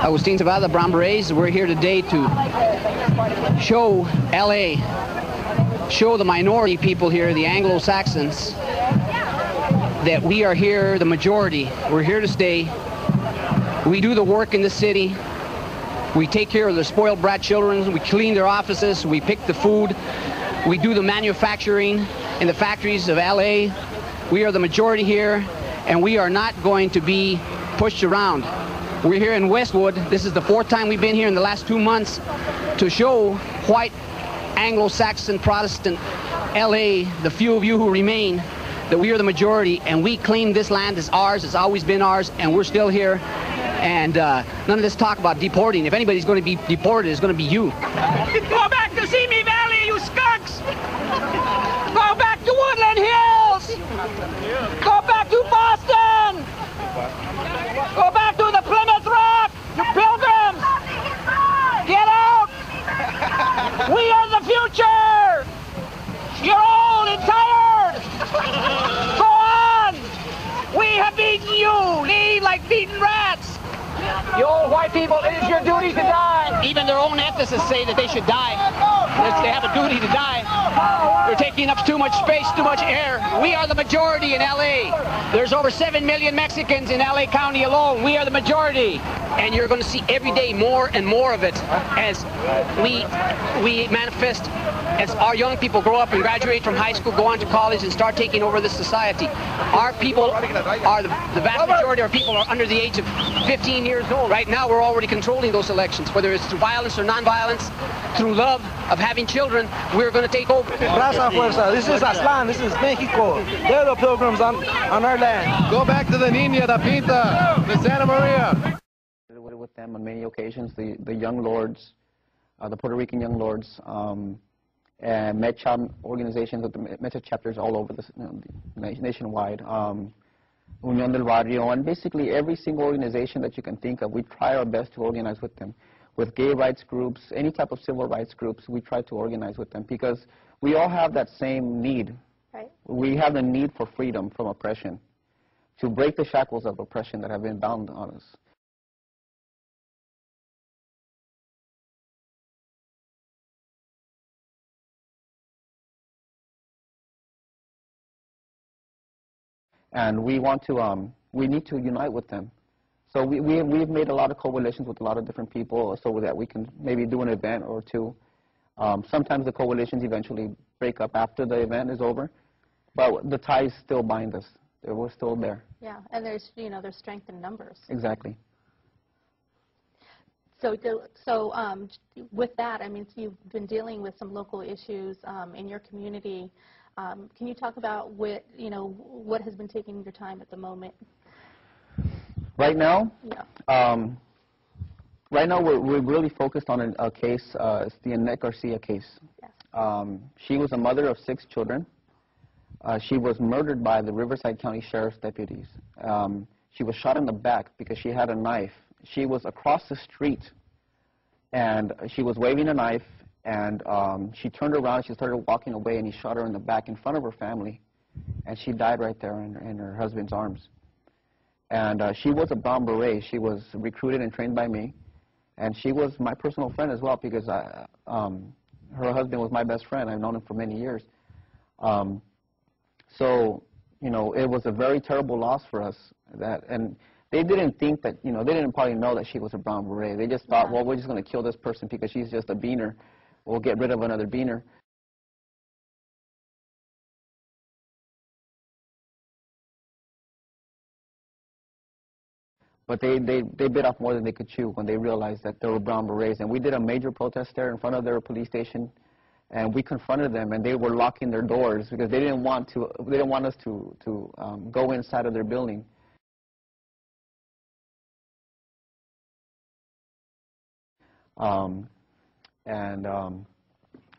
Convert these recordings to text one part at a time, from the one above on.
Agustin Zavada, the Brown Berets. We're here today to show LA, show the minority people here, the Anglo-Saxons, that we are here, the majority. We're here to stay. We do the work in the city. We take care of the spoiled brat children. We clean their offices. We pick the food. We do the manufacturing in the factories of LA. We are the majority here, and we are not going to be pushed around. We're here in Westwood. This is the fourth time we've been here in the last 2 months to show white Anglo-Saxon Protestant LA, the few of you who remain, that we are the majority, and we claim this land as ours. It's always been ours, and we're still here. And none of this talk about deporting. If anybody's going to be deported, it's going to be you. Go back to Simi Valley, you skunks! Go back to Woodland Hills! Go back to Boston! Go back to the Plymouth Rock, you pilgrims! Get out! We are the future! You're old and tired! Go on! We have beaten you! Leave like beaten rats! You old white people, it is your duty to die! Even their own ethicists say that they should die. They have a duty to die. They're taking up too much space, too much air. We are the majority in LA. There's over 7 million Mexicans in LA County alone. We are the majority. And you're going to see every day more and more of it as we manifest, as our young people grow up and graduate from high school, go on to college, and start taking over this society. Our people are the vast majority of our people are under the age of 15 years old. Right now, we're already controlling those elections, whether it's through violence or non-violence, through love of having children. We're going to take over. Raza Fuerza, this is Aslan, this is Mexico. They're the pilgrims on our land. Go back to the Niña, the Pinta, the Santa Maria. With them on many occasions, the young lords, the Puerto Rican young lords, and MECHA organizations, with the MECHA chapters all over nationwide, Unión del Barrio, and basically every single organization that you can think of, we try our best to organize with them. With gay rights groups, any type of civil rights groups, we try to organize with them because we all have that same need. Right. We have the need for freedom from oppression, to break the shackles of oppression that have been bound on us. And we want to, we need to unite with them. So we've made a lot of coalitions with a lot of different people so that we can maybe do an event or two. Sometimes the coalitions eventually break up after the event is over, but the ties still bind us. We're still there. Yeah, and there's, there's strength in numbers. Exactly. So with that, I mean, so you've been dealing with some local issues in your community. Can you talk about what has been taking your time at the moment? Right now? Yeah. Right now we're really focused on a case, it's the Annette Garcia case. Yes. She was a mother of 6 children. She was murdered by the Riverside County Sheriff's deputies. She was shot in the back because she had a knife. She was across the street, and she was waving a knife, and she turned around, she started walking away, and he shot her in the back in front of her family, and she died right there in her husband's arms. And she was a Brown Beret. She was recruited and trained by me, and she was my personal friend as well because her husband was my best friend. I've known him for many years. So, it was a very terrible loss for us. And they didn't think that, they didn't probably know that she was a Brown Beret. They just thought, well, we're just going to kill this person because she's just a beaner. We'll get rid of another beaner. But they bit off more than they could chew when they realized that they were Brown Berets. And we did a major protest there in front of their police station, and we confronted them, and they were locking their doors because they didn't want us to go inside of their building.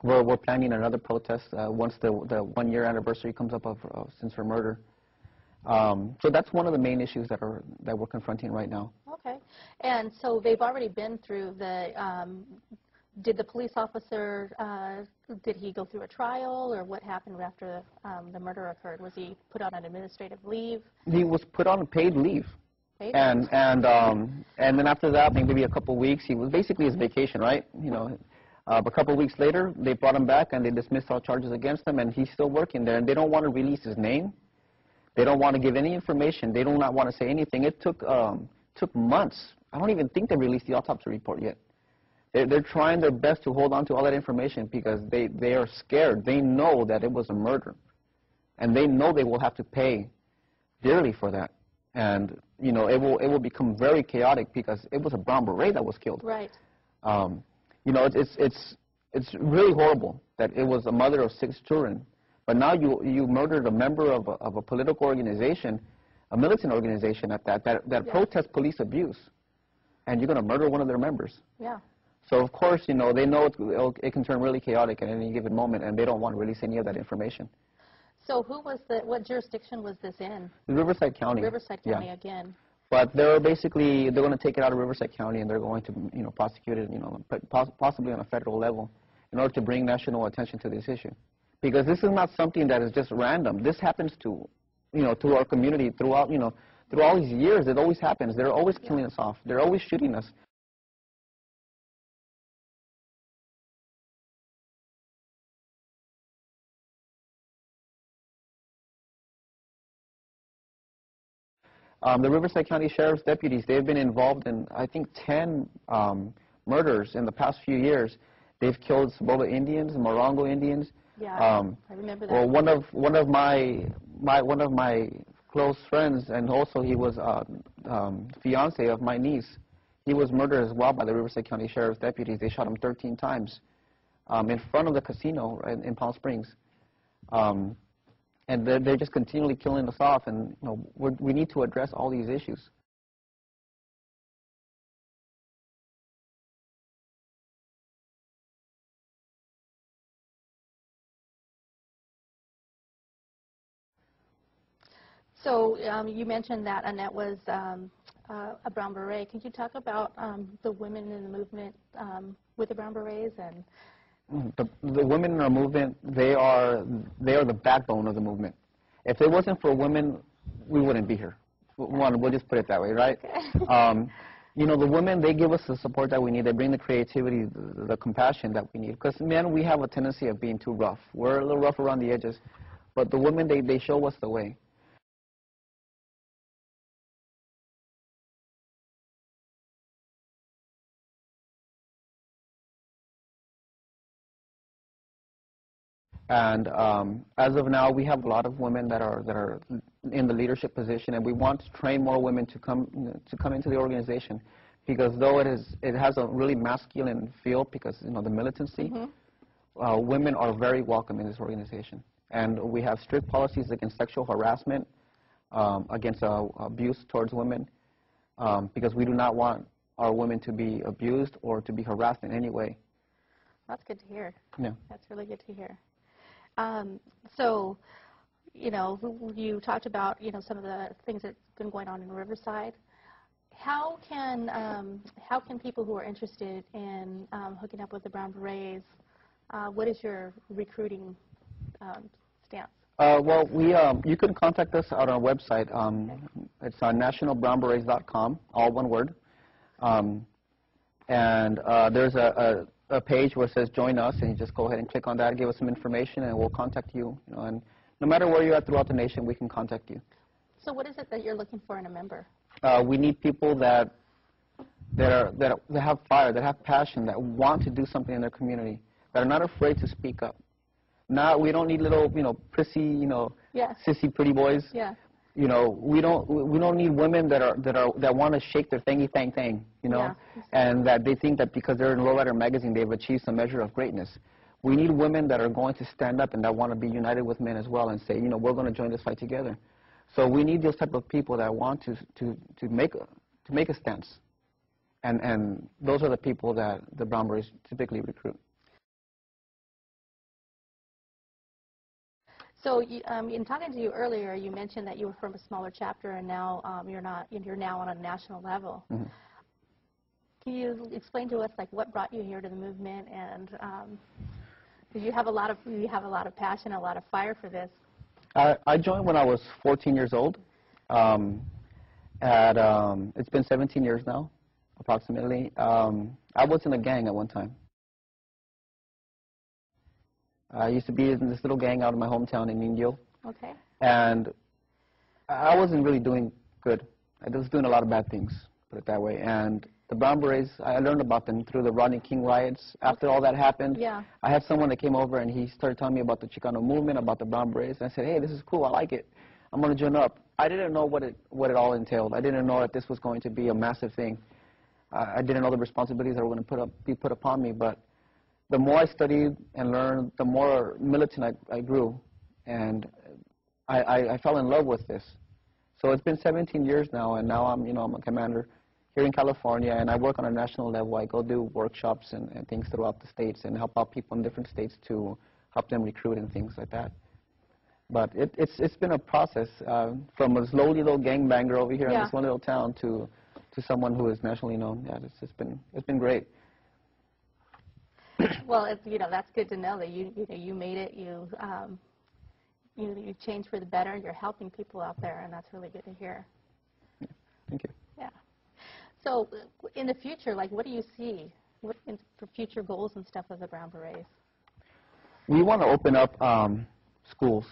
We're planning another protest once the 1-year anniversary comes up since her murder. So that's one of the main issues that we're confronting right now. Okay, and so they've already been through the. Did the police officer? Did he go through a trial, or what happened after the murder occurred? Was he put on an administrative leave? He was put on a paid leave. And then after that, maybe a couple of weeks, he was basically his vacation, right? You know, a couple of weeks later, they brought him back and they dismissed all charges against him, and he's still working there. And they don't want to release his name. They don't want to give any information. They do not want to say anything. It took months. I don't even think they released the autopsy report yet. They're trying their best to hold on to all that information because they are scared. They know that it was a murder, and they know they will have to pay dearly for that. And you know, it will become very chaotic because it was a brown beret that was killed. Right. You know, it's really horrible that it was a mother of 6 children. But now you murdered a member of a political organization, a militant organization at that protests police abuse, and you're going to murder one of their members. Yeah. So of course, you know, they know it can turn really chaotic at any given moment, and they don't want to release any of that information. So what jurisdiction was this in? Riverside County. Riverside County again. But they're going to take it out of Riverside County, and they're going to, you know, prosecute it, you know, possibly on a federal level, in order to bring national attention to this issue. Because this is not something that is just random. This happens to, you know, to our community throughout, you know, through all these years. It always happens. They're always killing us off. They're always shooting us. The Riverside County Sheriff's deputies, they've been involved in, I think, 10 murders in the past few years. They've killed Saboba Indians, Morongo Indians. Yeah, I remember that. Well, one of my close friends, and also he was fiance of my niece. He was murdered as well by the Riverside County Sheriff's deputies. They shot him 13 times in front of the casino in Palm Springs. And they're just continually killing us off, and you know, we need to address all these issues. So you mentioned that Annette was a brown beret. Could you talk about the women in the movement with the brown berets and? The women in our movement, they are the backbone of the movement. If it wasn't for women, we wouldn't be here. We'll just put it that way, right? Okay. You know, the women, they give us the support that we need. They bring the creativity, the compassion that we need. Because men, we have a tendency of being too rough. We're a little rough around the edges. But the women, they show us the way. And as of now, we have a lot of women that are in the leadership position, and we want to train more women to come into the organization, because though it has a really masculine feel, because you know the militancy, women are very welcome in this organization, and we have strict policies against sexual harassment, against abuse towards women, because we do not want our women to be abused or to be harassed in any way. That's good to hear. Yeah, that's really good to hear. So, you know, you talked about, you know, some of the things that's been going on in Riverside. How can people who are interested in hooking up with the Brown Berets, what is your recruiting stance? Well, you can contact us on our website. It's on nationalbrownberets.com, all one word. And there's a page where it says join us, and you just go ahead and click on that, give us some information, and we'll contact you. You know, and no matter where you're at throughout the nation, we can contact you. So what is it that you're looking for in a member? We need people that have fire, that have passion, that want to do something in their community, that are not afraid to speak up. Now, we don't need little, you know, prissy, you know, sissy pretty boys. Yeah. You know, we don't need women that want to shake their thingy thing, you know, and that they think that because they're in Lowrider magazine they've achieved some measure of greatness. We need women that are going to stand up and that want to be united with men as well and say, you know, we're going to join this fight together. So we need those type of people that want to make a stance, and those are the people that the Brown Berets typically recruit. So, in talking to you earlier, you mentioned that you were from a smaller chapter, and now you're now on a national level. Mm-hmm. Can you explain to us, like, what brought you here to the movement, and you have a lot of passion, a lot of fire for this? I joined when I was 14 years old, It's been 17 years now, approximately. I was in a gang at one time. I used to be in this little gang out of my hometown in Indio. Okay. And I wasn't really doing good. I was doing a lot of bad things, put it that way. And the Brown Berets, I learned about them through the Rodney King riots. After all that happened, Yeah. I had someone that came over and he started telling me about the Chicano movement, about the Brown Berets. And I said, hey, this is cool. I like it. I'm going to join up. I didn't know what it all entailed. I didn't know that this was going to be a massive thing. I didn't know the responsibilities that were going to be put upon me. But the more I studied and learned, the more militant I grew. And I fell in love with this. So it's been 17 years now, and now I'm a commander here in California, and I work on a national level. I go do workshops and things throughout the states and help out people in different states to help them recruit and things like that. But it's been a process from a lowly little gangbanger over here in this one little town to someone who is nationally known. Yeah, it's been great. Well, that's good to know that you made it. You changed for the better. You're helping people out there, and that's really good to hear. Yeah, thank you. Yeah. So, in the future, like, what do you see for future goals and stuff of the Brown Berets? We want to open up schools.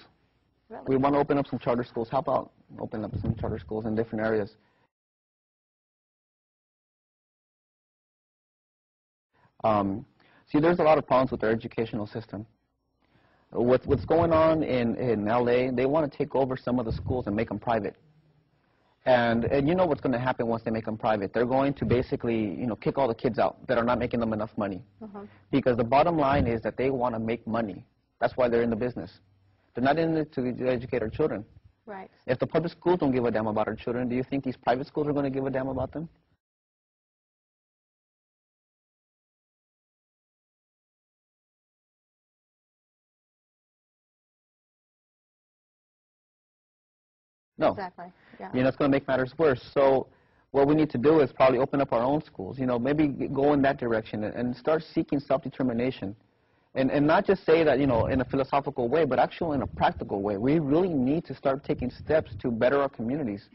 Really? We want to open up some charter schools. How about open up some charter schools in different areas? See, there's a lot of problems with our educational system. What's going on in LA, they want to take over some of the schools and make them private. And you know what's going to happen once they make them private. They're going to basically, kick all the kids out that are not making them enough money. Because the bottom line is that they want to make money. That's why they're in the business. They're not in it to educate our children. Right. If the public schools don't give a damn about our children, do you think these private schools are going to give a damn about them? No. Exactly. Yeah. It's going to make matters worse. So what we need to do is probably open up our own schools, maybe go in that direction and start seeking self-determination. And not just say that, in a philosophical way, but actually in a practical way. We really need to start taking steps to better our communities.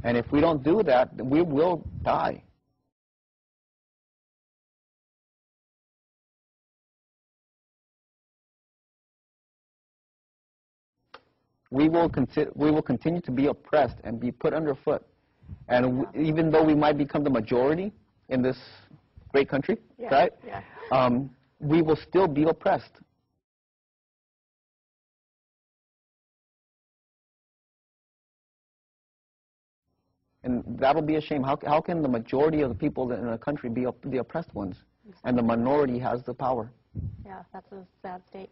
And if we don't do that, we will die. We will continue to be oppressed and be put underfoot. And even though we might become the majority in this great country, right? Yeah. We will still be oppressed. And that'll be a shame. How can the majority of the people in a country be the oppressed ones? Exactly. And the minority has the power? Yeah, that's a sad state.